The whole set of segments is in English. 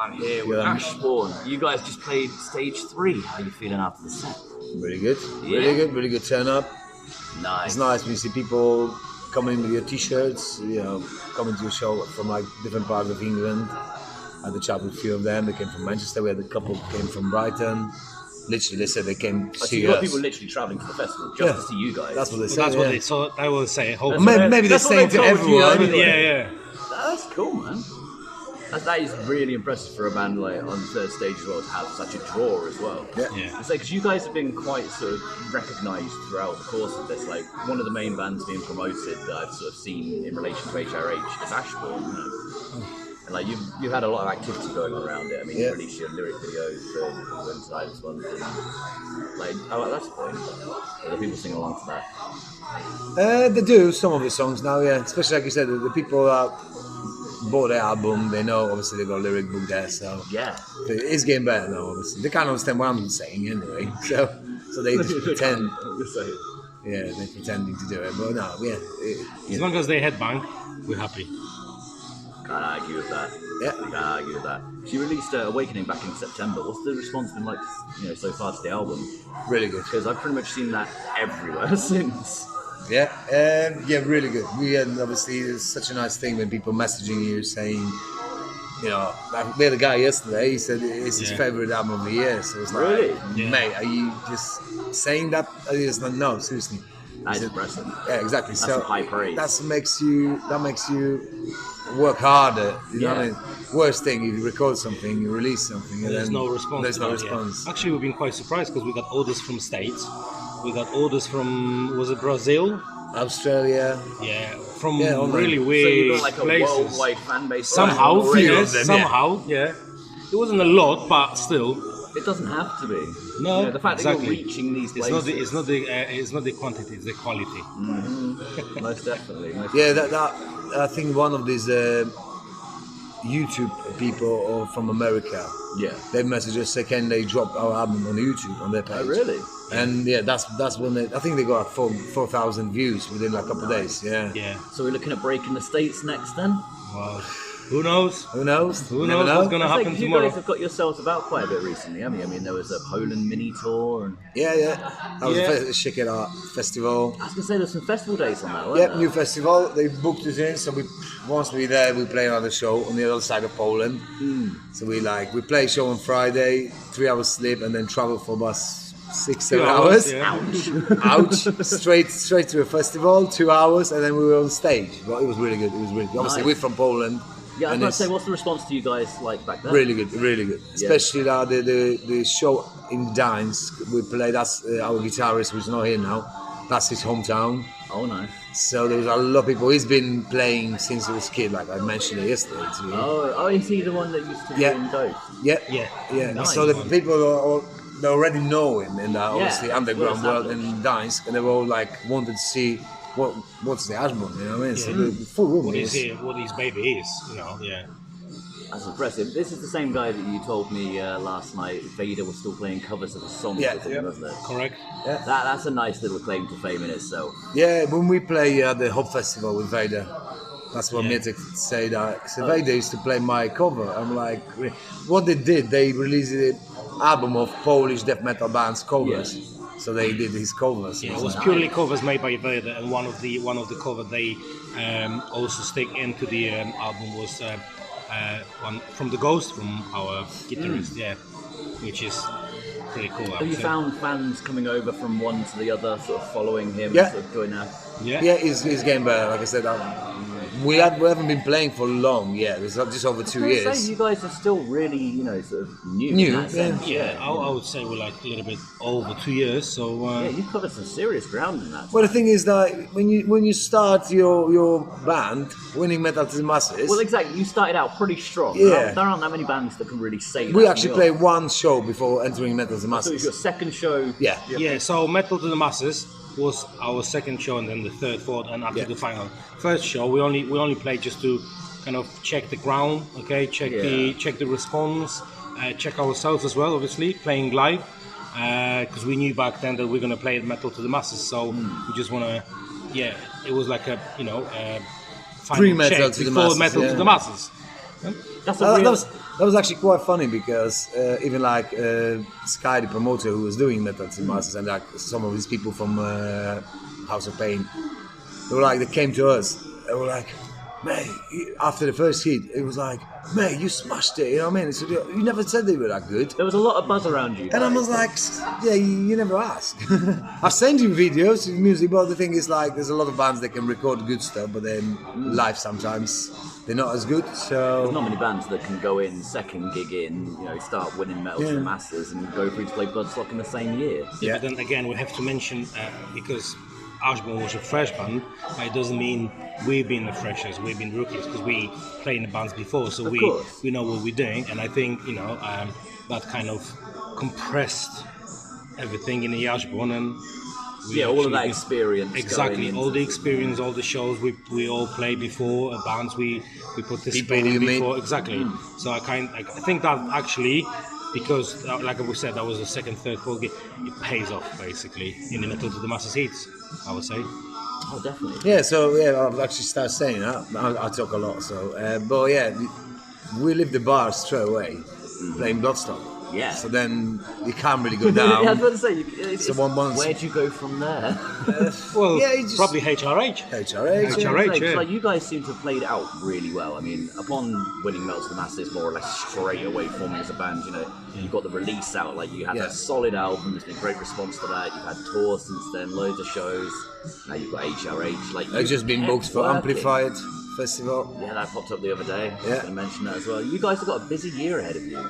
I'm here with Ashborn. You guys just played stage 3. How are you feeling after the set? Really good. Really good turn up. Nice. It's nice when you see people coming with your t-shirts, coming to your show from like different parts of England. I had a chat with a few of them. They came from Manchester. We had a couple came from Brighton. Literally, they said they came to see us. People literally travelling to the festival just to see you guys. That's what they said. That's what they saw. I will say. Maybe they're saying to everyone. Yeah. That's cool, man. That is really impressive for a band like on third stage as well to have such a draw as well. Yeah. It's like because you guys have been quite sort of recognised throughout the course of this. Like one of the main bands being promoted that I've sort of seen in relation to HRH is Ashborn. And like you've had a lot of activity going on around it. I mean, you released your lyric videos for Inside this one. Like, that's the point. The people sing along to that. They do some of the songs now, yeah. Especially like you said, the people that bought the album, they know obviously they got a lyric book there, so yeah, it's getting better now. Obviously, they can't understand what I'm saying anyway, so they just pretend. Yeah, they're pretending to do it, but no, as long as they headbang, we're happy. Can't argue with that. Yeah, can't argue with that. She released Awakening back in September. What's the response been like, so far to the album? Really good. Because I've pretty much seen that everywhere since. Yeah, really good. We had obviously it's such a nice thing when people messaging you saying, like we had a guy yesterday. He said it's his favorite album of the year. So it's like, really? Mate, are you just saying that? It's like, no, seriously. That's impressive. Yeah, exactly. That's some high praise. That makes you work harder. You know what I mean? Worst thing, you record something, you release something, and there's no response. There's no response. Actually, we've been quite surprised because we got orders from States. We got orders from, was it Brazil? Australia. Yeah, from really weird so you got like a places. worldwide fan base. Somehow, yeah. It wasn't a lot, but still. It doesn't have to be. No, the fact that you're reaching these places. It's not the quantity, it's the quality. Mm-hmm. Most definitely. I think one of these YouTube people from America. Yeah. They messaged us say, can they drop our album on YouTube on their page? Oh, really? And that's when I think they got 4,000 views within like a couple of days. Yeah. So we're looking at breaking the States next then? Well, who knows? Who knows what's going to happen tomorrow? You guys have got yourselves about quite a bit recently, haven't you? I mean, there was a Poland mini tour. And... Yeah. That was a Shake It Out festival. I was going to say there's some festival dates on that, weren't there? New festival. They booked us in, so once we're there, we play another show on the other side of Poland. So we play a show on Friday, 3 hours sleep, and then travel for about 6-7 hours. Yeah. Ouch. Straight to a festival, 2 hours, and then we were on stage. But it was really good. Obviously, we're from Poland. Yeah, I was about to say, what's the response to you guys like back then? Really good. Especially the show in Gdańsk. We played, that's our guitarist who's not here now. That's his hometown. Oh, nice. So there was a lot of people. He's been playing since he was a kid, like I mentioned it yesterday to you. Oh, is he the one that used to be in Dose? Yeah. Nice. So the people they already know him in that obviously underground world in Gdańsk, and they were all like wanted to see what's the Ashborn, you know what I mean? So the full room what his baby is, yeah. That's impressive. This is the same guy that you told me last night Vader was still playing covers of a song with him, wasn't it? Correct. Yeah. That's a nice little claim to fame in itself. Yeah, when we play at the Hop Festival with Vader, that's what made to say that. So Vader used to play my cover. I'm like, what they did, they released an album of Polish death metal bands covers. Yeah. So they did his covers. Yeah, it was purely covers made by Vader, and one of the covers they also stick into the album was one from the Ghost, from our guitarist, which is pretty cool. Have you found fans coming over from one to the other, sort of following him, sort of doing that? Yeah, he's getting better. Like I said, we haven't been playing for long. Yeah, it's just over 2 years. Say you guys are still really, sort of new. I would say we're like a little bit over 2 years. So you've covered some serious ground in that. Well, the thing is that when you start your band, winning metal to the masses. Well, exactly. You started out pretty strong. Yeah. There aren't that many bands that can really say that. We actually played one show before entering metal to the masses. So it was your second show. Yeah. So Metal to the Masses was our second show, and then the third, fourth, and up to the final. First show we only played just to kind of check the ground, check the response, check ourselves as well, obviously playing live, because we knew back then that we're gonna play Metal to the Masses, so we just wanna, it was like a pre-metal to the masses. Metal to the Masses. That's a real... That was actually quite funny because even like Sky, the promoter who was doing Metal to Masters, and like some of these people from House of Pain, they came to us. They were like, "Mate," after the first hit, it was like, "Mate, you smashed it." You know what I mean? So you never said they were that good. There was a lot of buzz around you. And I was like, "Yeah, you never ask." I've sent you videos, music, but the thing is, like, there's a lot of bands that can record good stuff, but then live sometimes they're not as good. So there's not many bands that can go in second gig in, start winning Metal to the Masters and go through to play Bloodstock in the same year. Yeah. But then again, we have to mention because Ashborn was a fresh band, it doesn't mean we've been the freshers, we've been rookies, because we played in the bands before, so we know what we're doing, and I think that kind of compressed everything in the Ashborn, and all of that experience. Exactly, all the experience, all the shows we all played before, bands we participated in before. Exactly. So I think that actually, because like we said, that was the second, third, fourth gig, it pays off basically in the Metal to the Masters heats, I would say. Oh, definitely. Yeah, so I've actually started saying that. I talk a lot, so but yeah, we leave the bar straight away, playing Bloodstock. Yeah. So then you can't really go down. I was about to say, where'd you go from there? Probably HRH. HRH. Yeah. Like, you guys seem to have played it out really well. I mean, upon winning Metal to the Masters, more or less straight away forming as a band, you got the release out, like you had a solid album, there's been great response to that, you've had tours since then, loads of shows, now you've got HRH. Like, I've just been booked for Amplified Festival. Yeah, that popped up the other day. I was going to mention that as well. You guys have got a busy year ahead of you.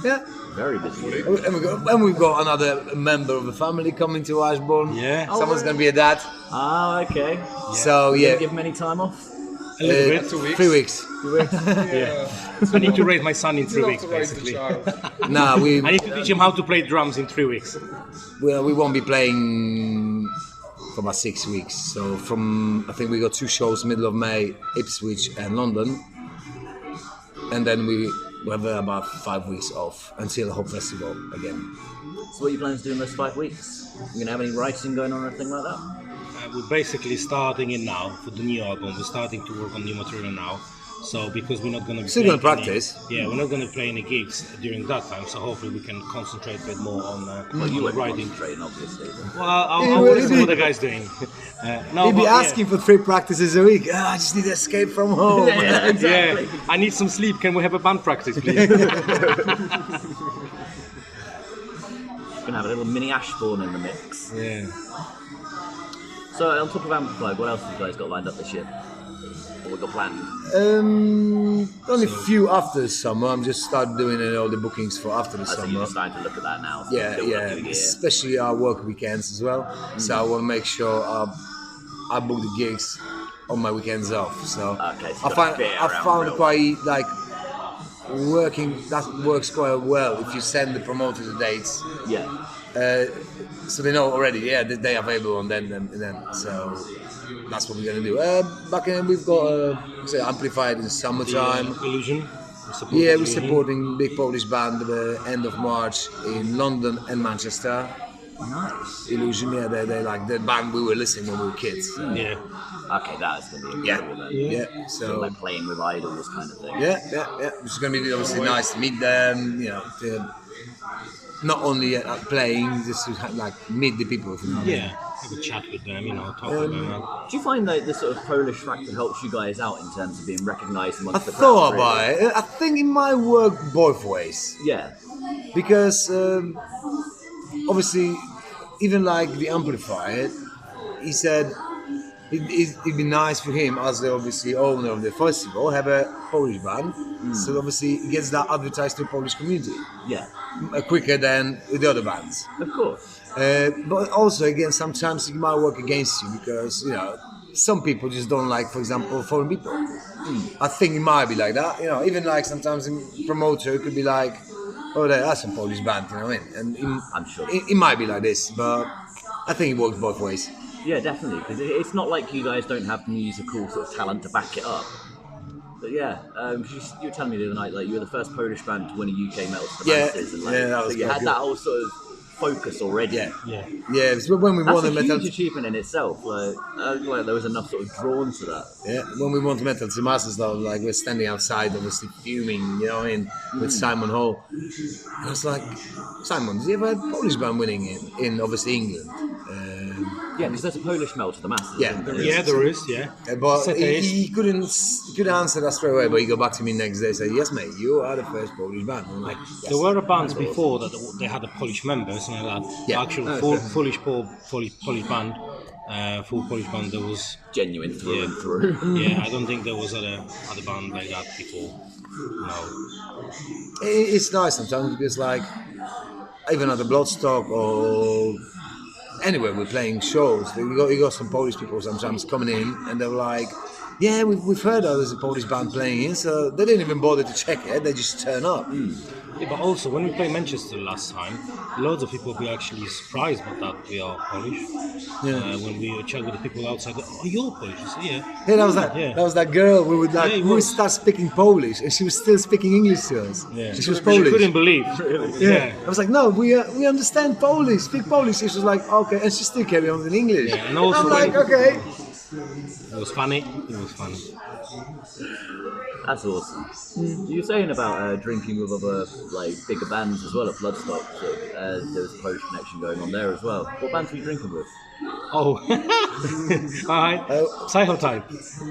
Yeah. Very busy. And we've got another member of the family coming to Ashborn. Yeah. Someone's going to be a dad. Ah, okay. Yeah. So, yeah. Give him any time off? A little bit. 2 weeks. 3 weeks. Yeah. I need to raise my son in 3 weeks, basically. I need to teach him how to play drums in 3 weeks. Well, we won't be playing for about 6 weeks. So I think we got 2 shows middle of May, Ipswich and London. And then we have about 5 weeks off until the Hope Festival again. So what are you planning to do in those 5 weeks? You going to have any writing going on or anything like that? We're basically starting it now for the new album. We're starting to work on new material now. So because we're not going to be still going to practice. We're not going to play any gigs during that time. So hopefully we can concentrate a bit more on you won't writing. Concentrating, obviously. Well, I'll listen to what the guy's doing. He'd be asking for 3 practices a week. I just need to escape from home. Yeah, exactly. Yeah, I need some sleep. Can we have a band practice, please? Gonna have a little mini Ashborn in the mix. Yeah. So on top of Amplified, what else have you guys got lined up this year? What we got planned? Only a few after the summer. I'm just started doing all the bookings for after the So summer. you're just starting to look at that now. So Yeah. Especially our work weekends as well. So I want to make sure I book the gigs on my weekends off. So Okay, so I found quite like working. That works quite well if you send the promoter the dates. Yeah. So they know already. Yeah, they're available and then. So that's what we're gonna do. Back in we've got Amplified in summertime. Illusion. We're supporting big Polish band the end of March in London and Manchester. Nice. Illusion, they like the band we were listening when we were kids. So. Yeah. Okay, that's gonna be incredible then. Yeah. So So like playing with idols kind of thing. yeah. It's gonna be obviously nice to meet them. To not only playing, just to meet the people. Yeah. Have a chat with them, talk to them. Do you find that the sort of Polish factor helps you guys out in terms of being recognised amongst I the thought crowd, about it. I think it might work both ways. Yeah. Because obviously, even like the Amplified, he said it'd be nice for him as the obviously owner of the festival have a Polish band, so obviously he gets that advertised to the Polish community Yeah. quicker than the other bands. Of course. But also again, sometimes it might work against you because some people just don't like, for example, foreign people. I think it might be like that. Even like sometimes a promoter could be like, "Oh, that's some Polish band," you know what I mean? And I'm sure. it might be like this, but I think it works both ways. Yeah, definitely. Because it's not like you guys don't have musical sort of talent to back it up. But yeah, you were telling me the other night, like you were the first Polish band to win a UK Metal to the Masters, and that was so you quite had good. that whole sort of focus already. Yeah. So when we That's won a the metal, huge achievement in itself. Like there was enough sort of drawn to that. yeah, when we won the metal to masters, though, like we're standing outside, obviously fuming, you know, with Simon Hall. And I was like, Simon, has he ever had Polish band winning in obviously England? Yeah, because there's a Polish melt to the Masters. Yeah, isn't there? Yeah, there is. Yeah. But Set he couldn't answer that straight away. But he got back to me next day and said, "Yes, mate, you are the first Polish band." I'm like, yes. There were bands before that they had a Polish member, something like that. Yeah. Actual Polish band, full Polish band. There was Genuine through and through. yeah. I don't think there was other band like that before. No. It's nice sometimes because, like, even at the Bloodstock or anywhere we're playing shows, you got some Polish people sometimes coming in, and they're like, "Yeah, we've heard that there's a Polish band playing in," so they didn't even bother to check it; they just turn up. Yeah, but also when we played Manchester last time, loads of people were actually surprised about that we are Polish. When we chat with the people outside, "Oh, you're Polish?" I said, "Yeah." Yeah, that was that girl. We would Yeah, we would start speaking Polish, and she was still speaking English to us. Yeah. She was Polish. She couldn't believe. Yeah. I was like, "No, we understand Polish. Speak Polish." She was like, "Okay," and she still carried on in English. Yeah, and also I'm like, "Okay." It was funny. It was funny. That's awesome. You were saying about drinking with other like bigger bands as well at Bloodstock. So, there was a Polish connection going on there as well. What bands were you drinking with? Oh, all right. Psychotype.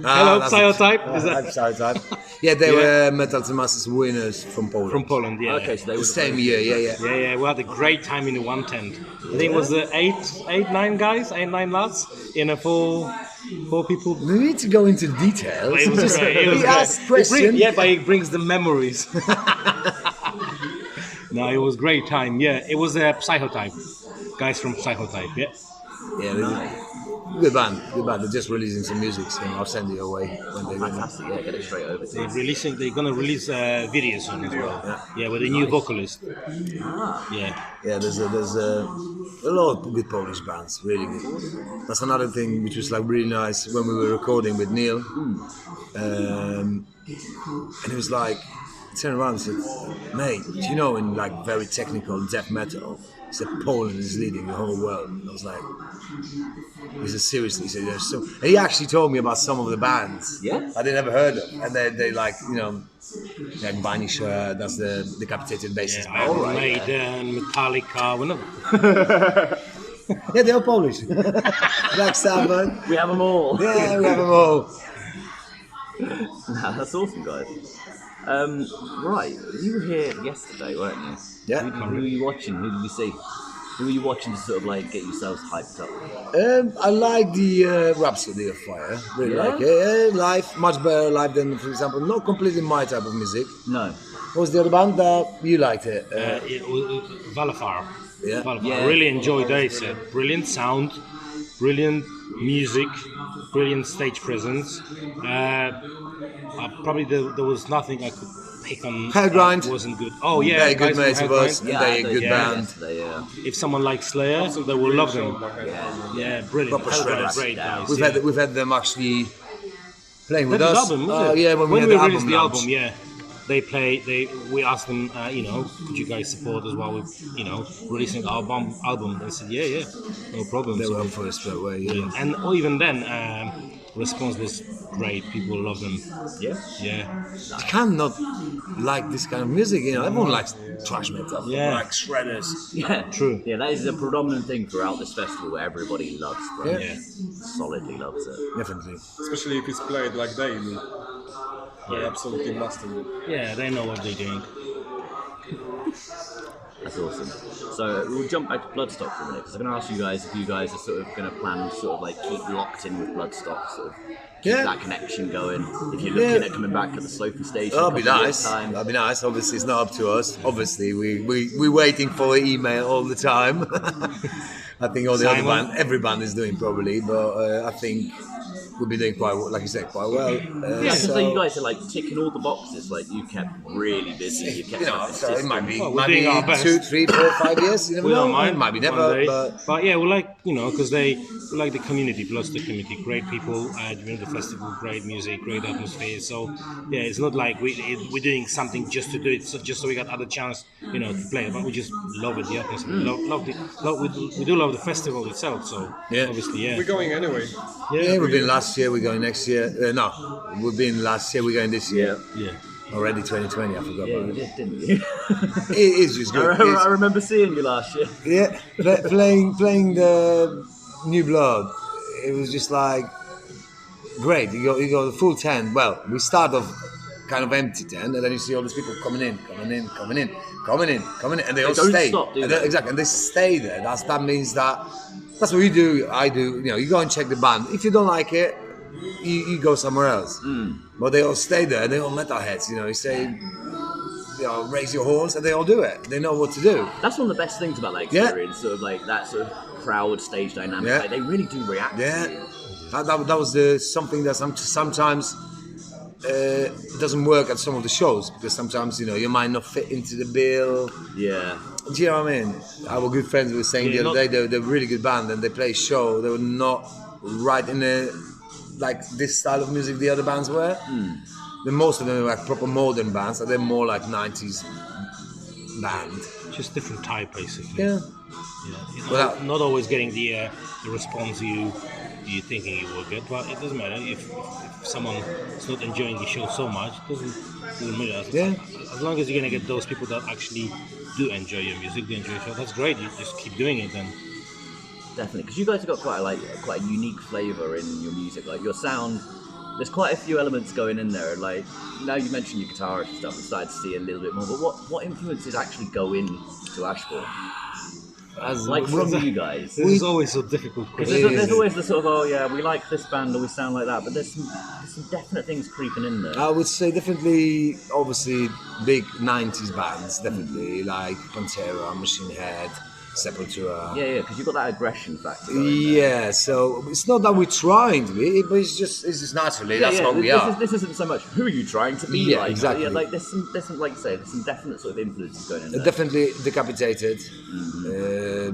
Ah, Hello, that's Psychotype. it. Is that Psychotype. Yeah, they were Metal to Masters winners from Poland. from Poland? Yeah. Okay, so they The were same year, yeah. Yeah. We had a great time in the one tent. I think it was eight, nine lads in a four people. We need to go into details. It was great. It was He great. asked questions. But it brings the memories. No, it was great time. Yeah, it was a Psychotype. Guys from Psychotype. Yeah. Yeah, good band. They're just releasing some music, so I'll send it away when they release. fantastic. Yeah, get it straight over to you. They're gonna release a video soon as well. Yeah, with a new vocalist. Yeah. Yeah, there's a lot of good Polish bands, really good. That's another thing which was like really nice when we were recording with Neil. And it was like, he turned around and said, "Mate, do you know in like very technical death metal, he said Poland is leading the whole world." And I was like, he said, "Seriously?" He said, "There's so." And he actually told me about some of the bands. Yeah? I never heard of, and they like, you know, like Vanisher, that's the decapitated bassist. Yeah, Iron Maiden, Metallica, we're not. Yeah, they're all Polish. Black Sabbath. We have them all. Yeah, we have them all. Nah, that's awesome, guys. Right, you were here yesterday, weren't you? Yeah. Who were you watching? Who did you see? Who were you watching to sort of like get yourselves hyped up? I like the Rhapsody of Fire. Really Yeah? like it. Live, much better live than, for example, not completely my type of music. No. What was the other band that you liked it? It was Valafar. Yeah. Valafar. Yeah. I really enjoyed their set. Brilliant sound, brilliant music, brilliant stage presence. Probably there was nothing I could pick on. Hellgrind. That wasn't good. Oh yeah, They're good guys from mates of us. Hellgrind. They're a good band. Yesterday, yeah. If someone likes Slayer, they will love them. Yeah, brilliant. Proper Hellgrind, shredders. great guys. We've had them actually playing with That's us. the album, isn't it? Yeah, when we had we the released the launch. album, yeah. We asked them, could you guys support us while we, releasing our album? They said, yeah, no problem. They So were up for it straight away. Yeah. and even then, response was great. People love them. Yeah? Yeah, You cannot like this kind of music, you know. Everyone likes thrash metal. Yeah. Everyone likes shredders. Yeah. True. Yeah, that is a predominant thing throughout this festival where everybody loves, bro. Yeah. Solidly loves it. Definitely. Especially if it's played like they do. They absolutely master it. yeah, they know what they're doing. That's awesome. So we'll jump back to Bloodstock for a minute because I'm going to ask you guys if you guys are sort of going to plan to sort of like keep locked in with Bloodstock, sort of keep that connection going. If you're looking at coming back at the Sloper station, That'd be couple of nice. time. That'd be nice. Obviously, it's not up to us. Obviously, we're waiting for an email all the time. I think all the other Simon? every band is doing probably, but I think we've been doing quite, like you said, quite well. Yeah, so you guys are like ticking all the boxes. Like you kept really busy. You kept so it might be, Well, we're doing our best. 2, 3, 4, 5 years. You never We know. don't mind. It might be one never, day. but Yeah, we like, because we like the community, Bloodstock community, great people during the festival, great music, great atmosphere. So yeah, it's not like we're doing something just to do it, just so we got other chance, to play. But we just love it, the atmosphere. We do love the festival itself. So Yeah. obviously, yeah. We're going anyway. yeah, we've been last year. We're going next year. No, we've been last year. We're going this year. Yeah. Already 2020. I forgot Yeah, about you it. did, didn't you? It is just good. I remember seeing you last year. Yeah, playing the New Blood, it was just like great. You got the full tent. Well, we start off kind of empty tent, and then you see all these people coming in, and they all don't stay. stop, do And they? exactly, and they stay there. That means that's what you do. I do. You go and check the band. If you don't like it, you go somewhere else. But they all stay there. They're all metalheads. You say. Raise your horns, and they all do it. They know what to do. That's one of the best things about that experience, sort of like that sort of crowd stage dynamic. Yeah. Like, they really do react. Yeah, To you. that was something that sometimes doesn't work at some of the shows because sometimes you might not fit into the bill. Yeah. Do you know what I mean? Our good friends were saying the other day they're a really good band and they play a show. They were not right in like this style of music the other bands were. The most of them are like proper modern bands, and they're more like 90s band. Just different type, basically. Yeah. Yeah. Not always getting the response you thinking you will get, but it doesn't matter if someone is not enjoying the show so much. It doesn't matter. Yeah. As long as you're gonna get those people that actually do enjoy your music, do enjoy your show, that's great. You just keep doing it then. Definitely, because you guys have got quite a unique flavour in your music. Like your sound, there's quite a few elements going in there. Like now you mentioned your guitarist and stuff, I'm starting to see a little bit more. But what influences actually go into Ashborn? Like from you guys, This is always so difficult. because Question. there's always the sort of we like this band or we sound like that, but there's some definite things creeping in there. I would say definitely, obviously, big 90s bands, definitely, like Pantera, Machine Head, Sepultura. Yeah, because you've got that aggression factor. Going there. Yeah, so it's not that we're trying to be, but it's just naturally, that's what we are. This isn't so much who are you trying to be Yeah, like. exactly. Yeah, like there's some like you say, there's some definite sort of influences going in there. Definitely Decapitated,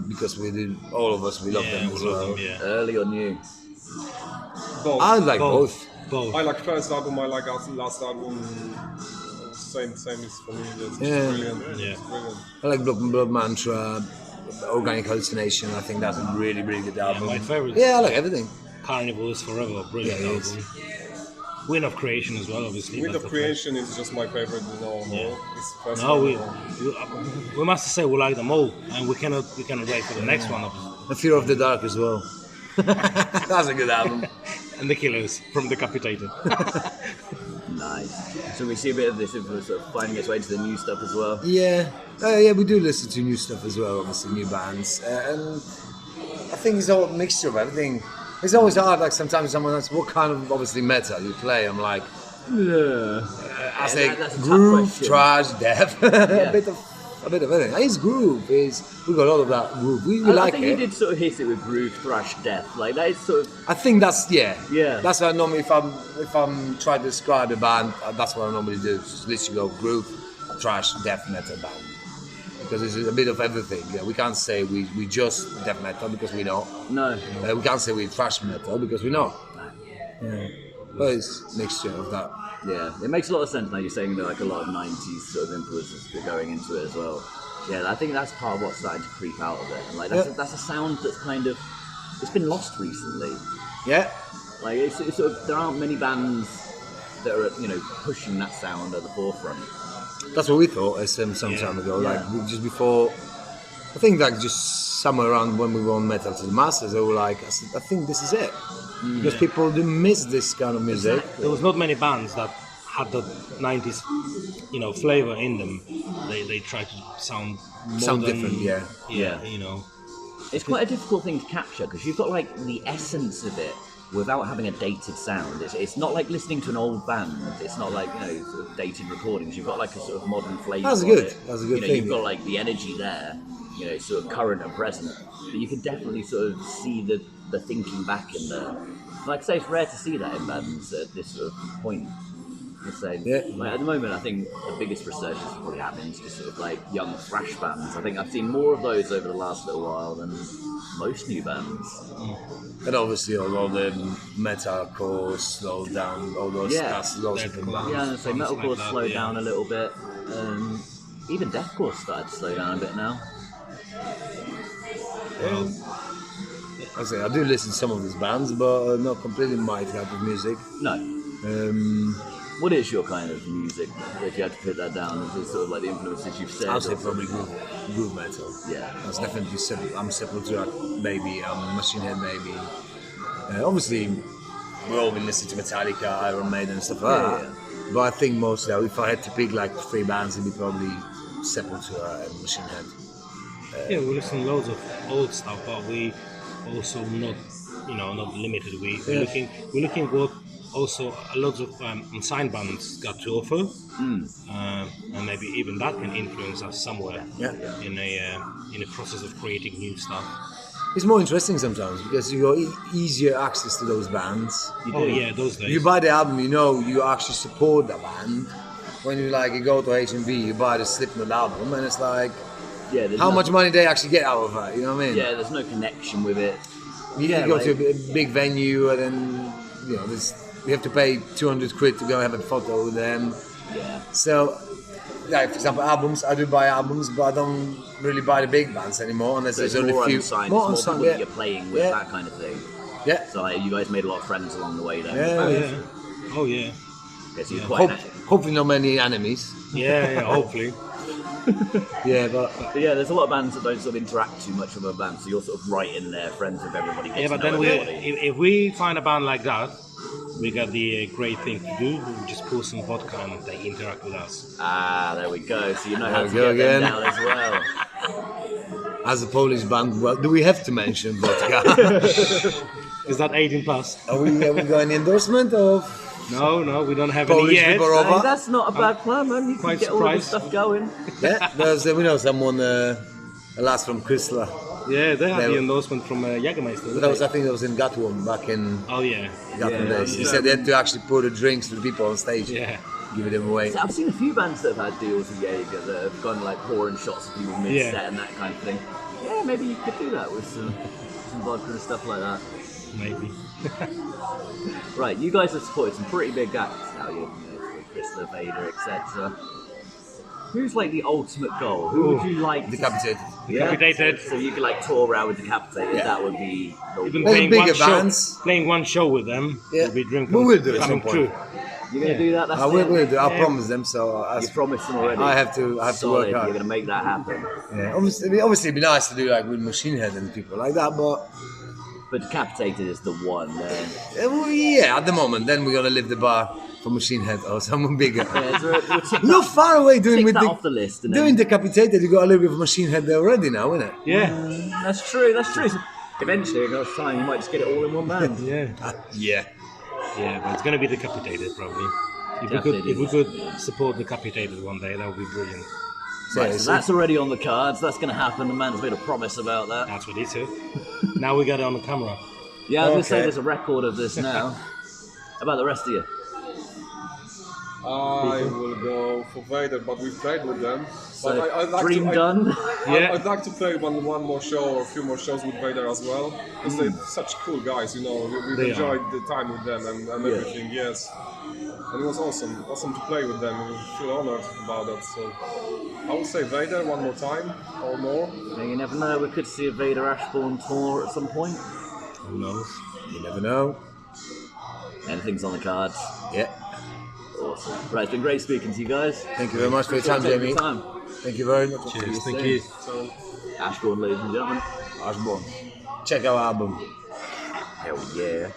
because all of us, we love them as we love well. them, yeah. Early or new? Both. I like both. Both. I like first album, I like last album. Same is for me. It's Yeah. brilliant. Yeah. It's brilliant. I like Blood Mantra, Organic Hallucination. I think that's a really, really good album. my favourite. Yeah, I like everything. Carnival is Forever, brilliant Yeah, it is. album. Wind of Creation as well, obviously. Wind that's of the Creation is just my favorite in all. Yeah. It's the first No, one. we must say we like them all, and we cannot wait for the next one. And Fear of the Dark as well. That's a good album. And the Killers from Decapitated. Nice. So we see a bit of this influence sort of finding its way to the new stuff as well. Yeah, we do listen to new stuff as well, obviously new bands, and I think it's all a mixture of everything. It's always hard, like sometimes someone asks, what kind of obviously metal you play? I'm like, I say that's a tough groove, question. trash, death, Yeah. a bit of everything. It's groove, we got a lot of that groove. We I like think it. you did sort of hit it with groove, thrash, death. Like that is sort of I think that's Yeah. That's what I normally if I'm trying to describe a band, that's what I normally do. Just literally go groove, trash, death metal band. Because it's a bit of everything. Yeah, we can't say we just death metal because we know. no. We can't say we thrash metal because we know. Yeah. But it's a mixture of that. Yeah, it makes a lot of sense now. You're saying that like a lot of '90s sort of influences are going into it as well. Yeah, I think that's part of what's starting to creep out of it. And like that's a sound that's kind of it's been lost recently. Yeah. Like it's sort of there aren't many bands that are pushing that sound at the forefront. That's what we thought some time ago. Yeah. Like just before, I think like just somewhere around when we won Metal to the Masses, they were like, I think this is it. Because people do miss this kind of music. There was not many bands that had the 90s, flavor in them. They tried to sound modern, different, yeah. Yeah, It's quite a difficult thing to capture because you've got like the essence of it without having a dated sound. It's not like listening to an old band. It's not like sort of dated recordings. You've got like a sort of modern flavour. That's on good. it. That's a good thing. You've got like the energy there. Sort of current and present. But you can definitely sort of see the the thinking back in there. Like I say, it's rare to see that in bands at this sort of point. I'd say, Yeah. like, at the moment, I think the biggest resurgence is probably happening is just sort of like young thrash bands. I think I've seen more of those over the last little while than most new bands. And obviously all the metalcore slowed down, all those that's lots of them bands. Yeah, and I'd say metalcore like that, slowed yeah. down a little bit. Even deathcore started to slow down a bit now. I do listen to some of these bands, but not completely my type of music. No. Um, What is your kind of music, if you had to put that down? Is it sort of like the influences you've said? I'll say or- probably groove metal. Yeah. That's definitely I'm Sepultura, maybe. I'm Machine Head, maybe. Obviously, we've all been listening to Metallica, Iron Maiden, and stuff like that. Yeah. But I think mostly, if I had to pick like 3 bands, it'd be probably Sepultura and Machine Head. Yeah, we listen loads of old stuff, but we also not limited. We're looking what also a lot of unsigned bands got to offer, and maybe even that can influence us somewhere in a process of creating new stuff. It's more interesting sometimes because you got easier access to those bands. Those days. You buy the album, you actually support the band. When you go to H&B, you buy the Slipknot album, and it's like, how much money they actually get out of that? You know what I mean? Yeah, there's no connection with it. You go to a big venue, and then you have to pay 200 quid to go have a photo with them. Yeah. So, for example, albums. I do buy albums, but I don't really buy the big bands anymore unless So there's it's only more a few. unsigned, More it's more unsigned, people that you're playing with, Yeah. that kind of thing. Yeah. So like, you guys made a lot of friends along the way then. Yeah. Oh yeah. Okay, so you're quite Hopefully not many enemies. Yeah. Hopefully. Yeah, but But yeah, there's a lot of bands that don't sort of interact too much with a band, so you're sort of right in there, friends with everybody. Yeah, Gets but to know then everybody. if we find a band like that, we got the great thing to do. We just pour some vodka and they interact with us. Ah, there we go. So you know how There to we go get them again. down as well. as a Polish band, well, do we have to mention vodka? Is that 18 plus? Are we got any endorsement of No, we don't have Polish any yet. people Hey, over? that's not a bad plan, man. You can quite get all of this surprised. stuff going. Yeah, we know someone, a lass from Chrysler. Yeah, they have They the were- endorsement from Jägermeister. I think that was in Gatwon back in Oh yeah, Gatwon Yeah, days. He yeah. said they had to actually pour the drinks to the people on stage, yeah. give them away. So I've seen a few bands that have had deals with Jaeger that have gone like pouring shots of people mid-set Yeah. and that kind of thing. Yeah, maybe you could do that with some vodka and stuff like that. Maybe. Right, you guys have supported some pretty big acts now. Chrysler, Vader, etc. Who's like the ultimate goal? Who would you like to Decapitated. Decapitated. So you could like tour around with Decapitated. Yeah. That would be Even There's playing bigger one, show, bands. playing one show with them, Yeah. will be drinking. We will do it at coming some point. true. You're gonna do that. That's I will it? do. I Yeah. promise them. So You promised them already. I have to Solid. work hard. You're gonna make that happen. Yeah, obviously, it'd be nice to do like with Machine Head and people like that, but But Decapitated is the one. yeah, at the moment, then we're gonna lift the bar for Machine Head or someone bigger. Yeah, so we'll tick Not far away doing tick with that off the list. And doing then, Decapitated. You got a little bit of Machine Head there already now, isn't it? Yeah, that's true. That's true. Eventually, another time, you might just get it all in one band. yeah, Yeah. yeah. But it's gonna be Decapitated probably. If we could support Decapitated one day, that would be brilliant. Right, so that's already on the cards. That's going to happen. The man's made a promise about that. That's what he said. Now we got it on the camera. Yeah, I was going to say Okay. there's a record of this now. How about the rest of you? I will go for Vader, but we've played with them. So, But I'd like dream to, done. Yeah. I'd like to play one more show or a few more shows with Vader as well. Because they're such cool guys, you know. We've They enjoyed the time with them and everything, yes. And it was awesome to play with them. We feel honored about that. So I would say Vader one more time or more. Yeah, you never know. We could see a Vader Ashborn tour at some point. Who knows? You never know. Anything's on the cards. Yeah. Awesome. Right, it's been great speaking to you guys. Thank you very much for your time, Taking the Jamie. time. Thank you very much. Cheers. See you Thank soon. you. So Ashborn, ladies and gentlemen. Ashborn. Check our album. Hell yeah.